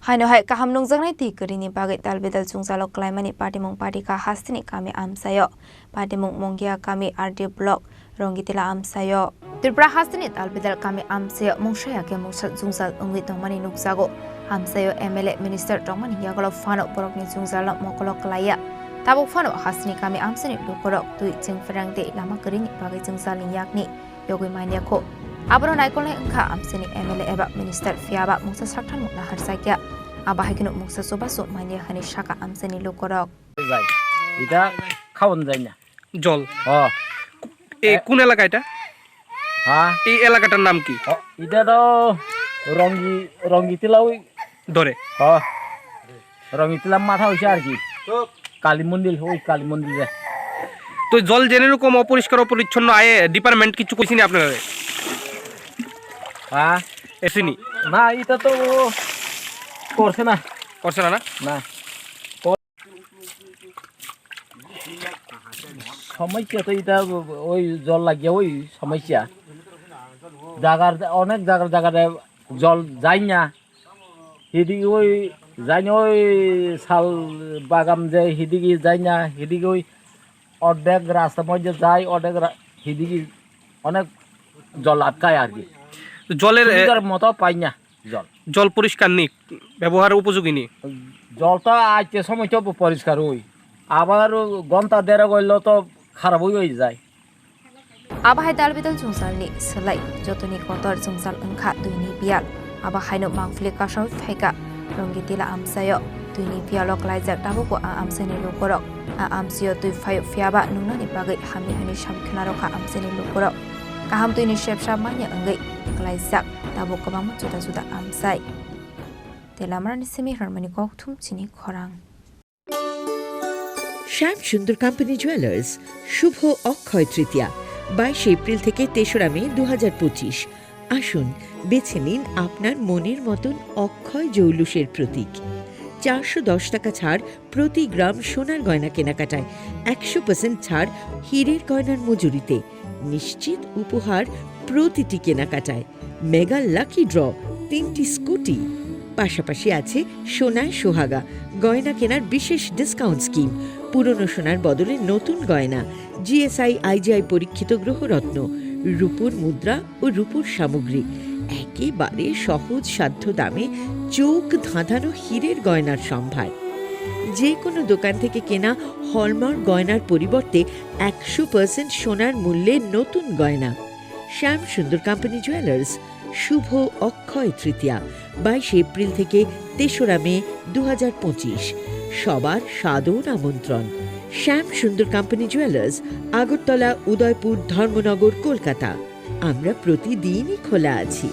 Haino hai kaham nungjangnai ti kerini bagai talbedal chungjalok klaimani partimung partika hastini kami amsayo partimung monggia kami RD block rongitila amsayo Tripura hastini talbedal kami amsayo mungshaya ke mungsal jungjal ungwi tongmani nukjago amsayo MLA minister tongmani yagolo fano borokni jungjal mokolok klaya tabuk fano hastini kami amsani lukorok tui jingferangde lama kerini bagai jungjalni yakni yogui maniako Abro naikol engka amsini MLA eba minister fiaba mungsa sartan mukna harsakya abahikino mungsa sobaso mania khani shaka amsini lukorok যাই এটা খাওন যায় না জল এই কোন এলাকা এটা হ্যাঁ এই এলাকাটার নাম কি এটা তো রঙ্গিতিলাও ধরে রঙ্গিতিলা মাথা হইছে আর কি কালী মন্দির ওই কালী মন্দির তো জল জেনে এরকম অপরিষ্কার অপরিচ্ছন্ন আয়ে ডিপার্টমেন্ট কিছু কইছিনি আপনারা হ্যাঁ এসিনি না এটা তো করছে না না না সমস্যা তো এটা ওই জল লাগিয়ে ওই সমস্যা অনেক জায়গায় জল যায় না সেদিকে ওই যাই না ওই শাল বাগান যে সেদিকে যায় না সেদিকে ওই অর্ধেক রাস্তার মধ্যে যায় অর্ধেক সেদিকে অনেক জল আটকায় আর কি জলের মতো পাই না জল পরিষ্কার নেই ব্যবহার উপযোগী নেই জলটা আজকে সময় তো পরিষ্কার ওই আবার ঘন্টা দেড় গেলে তো খারাপ হয়ে যায় Abahai dalbedal jungjalni selai jotoni kotor jungjal engkha duini bial abahaino mangfli kasau phaika rongitila amsayo duini bialok laijak tabuko a amsani lukorok a amsio tui phayo fiaba nunani bagai hami hani samkhnarokha amsani lukorok kaham tuini shepsha manya engai klaijak tabuko bang juda amsai telamrani semi harmoni kok thum chini khorang শ্যাম সুন্দর company jewellers শুভ Akshaya Tritiya 22 April থেকে 3রা মে 2025 আসুন বেছে নিন আপনার মনের মতন অক্ষয় জৌলুসের প্রতীক 410 টাকা ছাড় প্রতি গ্রাম সোনার গয়না কেনাকাটায় 100% ছাড় হীরের গয়নার মজুরিতে নিশ্চিত উপহার প্রতিটি কেনাকাটায় মেগা লাকি ড্র 3টি স্কুটি পাশাপাশি আছে সোনায় সোহাগা গয়না কেনার বিশেষ ডিসকাউন্ট স্কিম পুরনো সোনার বদলে নতুন গয়না জিএসআই আইজিআই পরীক্ষিত গ্রহরত্ন রূপোর মুদ্রা ও রূপোর সামগ্রী একেবারে সহজ সাধ্য দামে চোখ ধাঁধানো হীরের গয়নার সম্ভার যে কোনো দোকান থেকে কেনা হলমার্ক গয়নার পরিবর্তে 100% সোনার মূল্যে নতুন গয়না শ্যাম সুন্দর কোম্পানি জুয়েলার্স শুভ অক্ষয় তৃতীয়া 22 এপ্রিল থেকে 3রা মে 2025 সবার সাদর আমন্ত্রণ শ্যাম সুন্দর কোম্পানি জুয়েলার্স আগরতলা উদয়পুর ধর্মনগর কলকাতা আমরা প্রতিদিনই খোলা আছি